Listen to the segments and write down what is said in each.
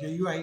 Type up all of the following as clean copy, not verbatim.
JUI,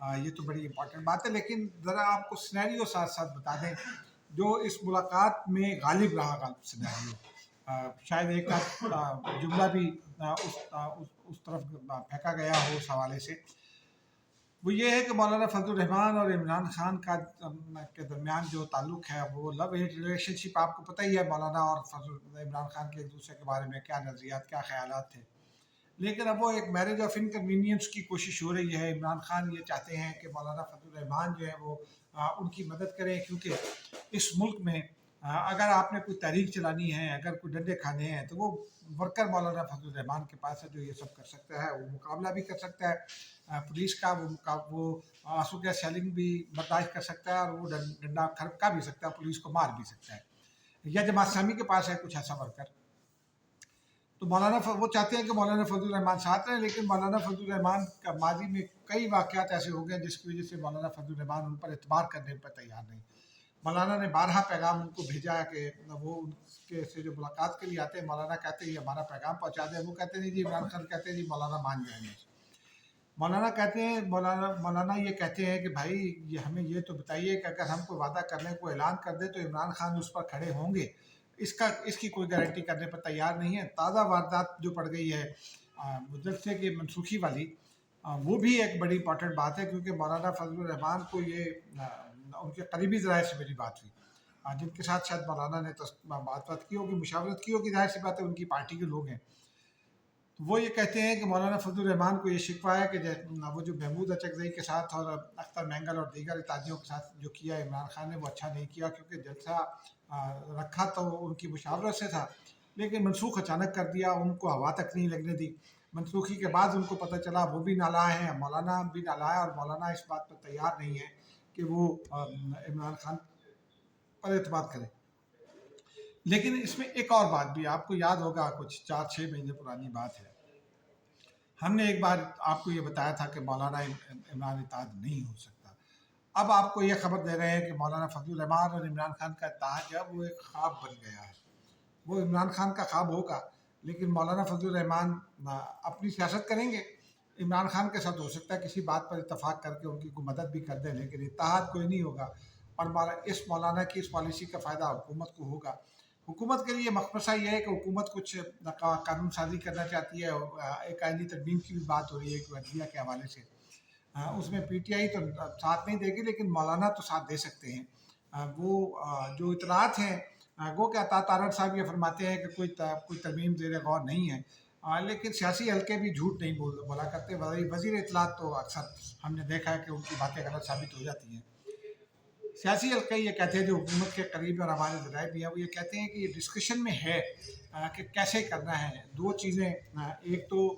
یہ تو بڑی امپورٹنٹ بات ہے، لیکن ذرا آپ کو سینیریو ساتھ ساتھ بتا دیں جو اس ملاقات میں غالب رہا سینیریو، شاید ایک جملہ بھی اس طرف پھینکا گیا ہو اس حوالے سے، وہ یہ ہے کہ مولانا فضل الرحمان اور عمران خان کا کے درمیان جو تعلق ہے وہ لو ریلیشن شپ، آپ کو پتہ ہی ہے مولانا اور عمران خان کے ایک دوسرے کے بارے میں کیا نظریات کیا خیالات تھے، لیکن اب وہ ایک میرج آف انکنوینئنس کی کوشش ہو رہی ہے۔ عمران خان یہ چاہتے ہیں کہ مولانا فضل الرحمان جو ہے وہ ان کی مدد کریں، کیونکہ اس ملک میں اگر آپ نے کوئی تحریک چلانی ہے، اگر کوئی ڈنڈے کھانے ہیں، تو وہ ورکر مولانا فضل الرحمان کے پاس ہے جو یہ سب کر سکتا ہے، وہ مقابلہ بھی کر سکتا ہے پولیس کا، وہ آنسو گیس سیلنگ بھی برداشت کر سکتا ہے، اور وہ ڈنڈا کھڑکا بھی سکتا ہے، پولیس کو مار بھی سکتا ہے، یا جماعت اسلامی کے پاس ہے کچھ ایسا ورکر۔ تو وہ چاہتے ہیں کہ مولانا فضل الرحمان ساتھ رہیں، لیکن مولانا فضل الرحمان کا ماضی میں کئی واقعات ایسے ہو گئے جس کی وجہ سے مولانا فضل الرحمان ان پر اعتبار کرنے پر تیار نہیں۔ مولانا نے بارہا پیغام ان کو بھیجا کہ وہ ان کے سے جو ملاقات کے لیے آتے ہیں، مولانا کہتے ہیں یہ ہمارا پیغام پہنچا دیں، وہ کہتے ہیں جی، عمران خان کہتے ہیں جی مولانا مان جائیں گے۔ مولانا کہتے ہیں مولانا یہ کہتے ہیں کہ بھائی ہمیں یہ تو بتائیے کہ اگر ہم کوئی وعدہ کر لیں، کوئی اعلان کر دیں تو عمران خان اس پر کھڑے ہوں گے؟ اس کی کوئی گارنٹی کرنے پر تیار نہیں ہے۔ تازہ واردات جو پڑ گئی ہے جلسے کی منسوخی والی، وہ بھی ایک بڑی امپورٹنٹ بات ہے، کیونکہ مولانا فضل الرحمان کو یہ ان کے قریبی ذرائع سے میری بات ہوئی، جن کے ساتھ شاید مولانا نے بات کی ہوگی، مشاورت کی ہوگی، ظاہر سی بات ہے ان کی پارٹی کے لوگ ہیں، تو وہ یہ کہتے ہیں کہ مولانا فضل الرحمان کو یہ شکوہ ہے کہ وہ جو محمود اچکزئی کے ساتھ اور اختر مینگل اور دیگر اتحادیوں کے ساتھ جو کیا عمران خان نے وہ اچھا نہیں کیا، کیونکہ جلسہ رکھا تو ان کی مشاورت سے تھا، لیکن منسوخ اچانک کر دیا، ان کو ہوا تک نہیں لگنے دی۔ منسوخی کے بعد ان کو پتہ چلا وہ بھی نالاں ہیں، مولانا بھی نالاں ہے، اور مولانا اس بات پر تیار نہیں ہے کہ وہ عمران خان پر اعتماد کرے۔ لیکن اس میں ایک اور بات بھی آپ کو یاد ہوگا، کچھ 4-6 مہینے پرانی بات ہے، ہم نے ایک بار آپ کو یہ بتایا تھا کہ مولانا عمران اتحاد نہیں ہو سکتا۔ اب آپ کو یہ خبر دے رہے ہیں کہ مولانا فضل الرحمان اور عمران خان کا اتحاد جو ہے وہ ایک خواب بن گیا ہے، وہ عمران خان کا خواب ہوگا، لیکن مولانا فضل الرحمان اپنی سیاست کریں گے، عمران خان کے ساتھ ہو سکتا ہے کسی بات پر اتفاق کر کے ان کی کوئی مدد بھی کر دیں، لیکن اتحاد کوئی نہیں ہوگا، اور اس مولانا کی اس پالیسی کا فائدہ حکومت کو ہوگا۔ حکومت کے لیے مخمصہ یہ ہے کہ حکومت کچھ قانون سازی کرنا چاہتی ہے، ایک آئینی ترمیم کی بھی بات ہو رہی ہے ایک عدلیہ کے حوالے سے، اس میں پی ٹی آئی تو ساتھ نہیں دے گی، لیکن مولانا تو ساتھ دے سکتے ہیں۔ وہ جو اطلاعات ہیں، گو کہ عطا تارڑ صاحب یہ فرماتے ہیں کہ کوئی ترمیم زیر غور نہیں ہے، لیکن سیاسی حلقے بھی جھوٹ نہیں بولا کرتے، وزیر اطلاعات تو اکثر ہم نے دیکھا ہے کہ ان کی باتیں غلط ثابت ہو جاتی ہیں۔ سیاسی حلقے یہ کہتے ہیں جو حکومت کے قریب اور ہمارے ذرائع بھی ہیں، وہ یہ کہتے ہیں کہ یہ ڈسکشن میں ہے کہ کیسے کرنا ہے۔ دو چیزیں، ایک تو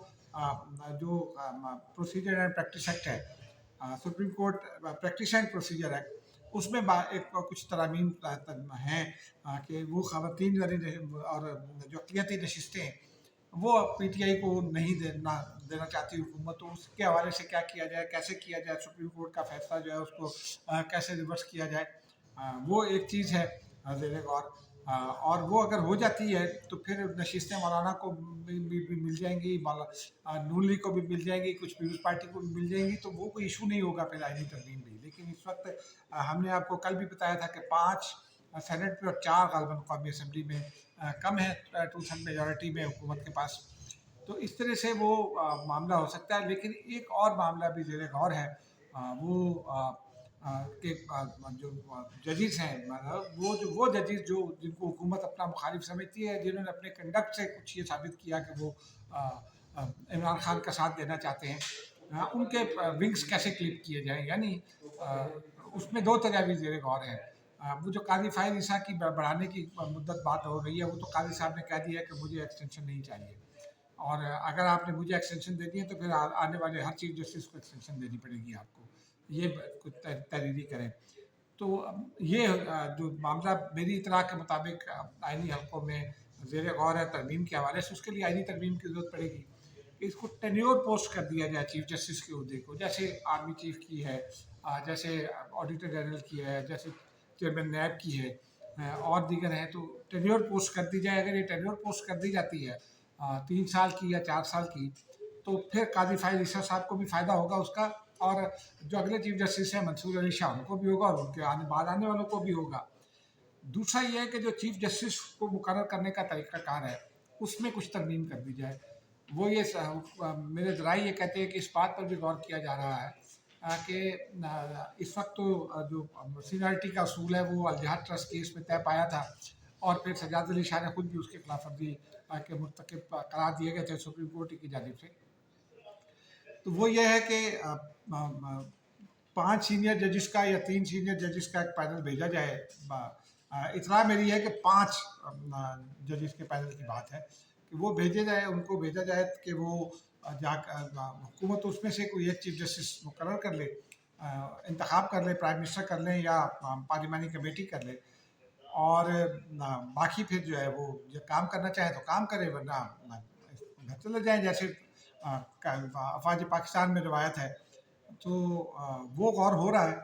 جو پروسیجر اینڈ پریکٹس ایکٹ ہے، supreme court practice and procedure act, اس میں کچھ ترامیم ہیں کہ وہ خواتین اور جو اقلیتی نشستیں ہیں وہ پی ٹی آئی کو نہیں دینا چاہتی حکومت، تو اس کے حوالے سے کیا کیا جائے، کیسے کیا جائے، سپریم کورٹ کا فیصلہ جو ہے اس کو کیسے ریورس کیا جائے، وہ ایک چیز ہے زیر غور، اور وہ اگر ہو جاتی ہے تو پھر نشستیں مولانا کو بھی مل جائیں گی، نون لیگ کو بھی مل جائیں گی، کچھ پیپلز پارٹی کو بھی مل جائیں گی، تو وہ کوئی ایشو نہیں ہوگا پھر آئینی ترمیم بھی۔ لیکن اس وقت ہم نے آپ کو کل بھی بتایا تھا کہ 5 سینٹ پہ اور 4 غالباً قومی اسمبلی میں کم ہے 2/3 میجورٹی میں حکومت کے پاس، تو اس طرح سے وہ معاملہ ہو سکتا ہے۔ لیکن ایک اور معاملہ بھی زیر غور ہے، وہ کہ جو ججز ہیں، وہ ججز جن کو حکومت اپنا مخالف سمجھتی ہے، جنہوں نے اپنے کنڈکٹ سے کچھ یہ ثابت کیا کہ وہ عمران خان کا ساتھ دینا چاہتے ہیں، ان کے ونگز کیسے کلپ کیے جائیں، یعنی اس میں 2 تجاویز زیر غور ہیں۔ وہ جو قاضی فائز عیسیٰ کی بڑھانے کی مدت بات ہو رہی ہے، وہ تو قاضی صاحب نے کہہ دیا ہے کہ مجھے ایکسٹینشن نہیں چاہیے، اور اگر آپ نے مجھے ایکسٹینشن دے دی ہے تو پھر آنے والے ہر چیف جسٹس کو ایکسٹینشن دینی پڑے گی آپ کو، یہ کچھ تحریری کریں۔ تو یہ جو معاملہ میری اطلاع کے مطابق آئینی حلقوں میں زیر غور ہے ترمیم کے حوالے سے، اس کے لیے آئینی ترمیم کی ضرورت پڑے گی۔ اس کو ٹینیور پوسٹ کر دیا جائے چیف جسٹس کے عہدے کو، جیسے آرمی چیف کی ہے، جیسے آڈیٹر جنرل کی ہے، جیسے چیئرمین نیب کی ہے، اور دیگر ہیں، تو ٹینیور پوسٹ کر دی جائے۔ اگر یہ ٹینیور پوسٹ کر دی جاتی ہے 3 سال کی یا 4 سال کی، تو پھر قاضی فائز عیسیٰ صاحب کو بھی فائدہ ہوگا اس کا، اور جو اگلے چیف جسٹس ہیں منصور علی شاہ ان کو بھی ہوگا اور ان کے بعد آنے والوں کو بھی ہوگا۔ دوسرا یہ ہے کہ جو چیف جسٹس کو مقرر کرنے کا طریقہ کار ہے اس میں کچھ ترمیم کر دی جائے۔ وہ میرے ذرائع یہ کہتے ہیں کہ اس بات پر بھی غور کیا جا رہا ہے کہ اس وقت تو جو سینیورٹی کا اصول ہے وہ الجہاد ٹرسٹ کیس میں طے پایا تھا، اور پھر سجاد علی شاہ نے خود بھی اس کے خلاف ورزی کے مرتکب قرار دیے گئے تھے سپریم کورٹ کی جانب سے۔ تو وہ یہ ہے کہ 5 سینئر ججز کا یا 3 سینئر ججز کا ایک پینل بھیجا جائے۔ اطلاع میری ہے کہ 5 ججز کے پینل کی بات ہے کہ وہ بھیجے جائے، ان کو بھیجا جائے کہ وہ حکومت اس میں سے کوئی ایک چیف جسٹس مقرر کر لے، انتخاب کر لے، پرائم منسٹر کر لیں یا پارلیمانی کمیٹی کر لے، اور باقی پھر جو ہے وہ جب کام کرنا چاہے تو کام کرے، ورنہ گھر چلے جائیں جیسے افواج پاکستان میں روایت ہے۔ تو وہ غور ہو رہا ہے،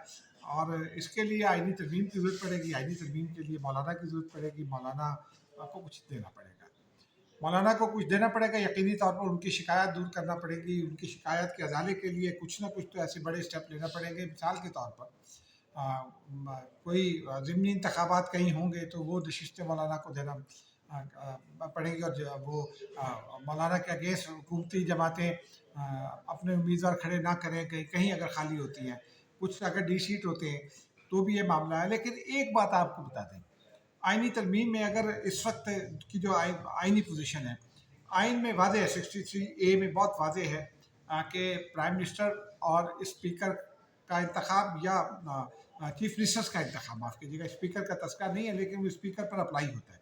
اور اس کے لیے آئینی ترمیم کی ضرورت پڑے گی۔ آئینی ترمیم کے لیے مولانا کی ضرورت پڑے گی، مولانا کو کچھ دینا پڑے گا، مولانا کو کچھ دینا پڑے گا، یقینی طور پر ان کی شکایت دور کرنا پڑے گی، ان کی شکایت کے ازالے کے لیے کچھ نہ کچھ تو ایسے بڑے اسٹیپ لینا پڑیں گے۔ مثال کے طور پر کوئی ضمنی انتخابات کہیں ہوں گے تو وہ نشستیں مولانا کو دینا پڑیں گی، اور وہ مولانا کے اگینسٹ حکومتی جماعتیں اپنے امیدوار کھڑے نہ کریں، کہیں اگر خالی ہوتی ہیں، کچھ اگر ڈی سیٹ ہوتے ہیں تو بھی یہ معاملہ ہے۔ لیکن ایک بات آپ کو بتا دیں، آئینی ترمیم میں اگر اس وقت کی جو آئینی پوزیشن ہے، آئین میں واضح ہے، 63A میں بہت واضح ہے کہ پرائم منسٹر اور اسپیکر کا انتخاب یا چیف منسٹرز کا انتخاب، معاف کیجیے گا، اسپیکر کا تذکرہ نہیں ہے لیکن وہ اسپیکر پر اپلائی ہوتا ہے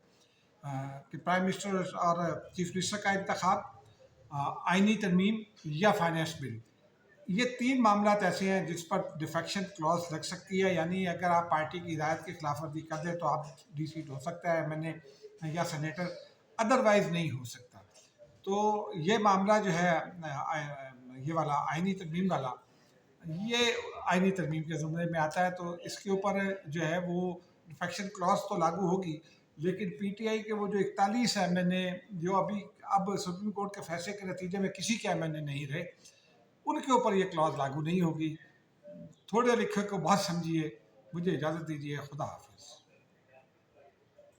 کہ پرائم منسٹر اور چیف منسٹر کا انتخاب، آئینی ترمیم یا فائنانس بل، یہ 3 معاملات ایسے ہیں جس پر ڈیفیکشن کلوز لگ سکتی ہے، یعنی اگر آپ پارٹی کی ہدایت کی خلاف ورزی کر دیں تو آپ ڈی سیٹ ہو سکتا ہے ایم این اے یا سینیٹر، ادروائز نہیں ہو سکتا۔ تو یہ معاملہ جو ہے یہ والا آئینی ترمیم والا، یہ آئینی ترمیم کے زمرے میں آتا ہے، تو اس کے اوپر جو ہے وہ ڈیفیکشن کلوز تو لاگو ہوگی، لیکن پی ٹی آئی کے وہ جو 41 ایم این اے جو اب سپریم کورٹ کے فیصلے کے نتیجے میں کسی کے ایم این اے نہیں رہے، ان کے اوپر یہ کلوز لاگو نہیں ہوگی۔ تھوڑے لکھے کو بہت سمجھیے۔ مجھے اجازت دیجیے، خدا حافظ۔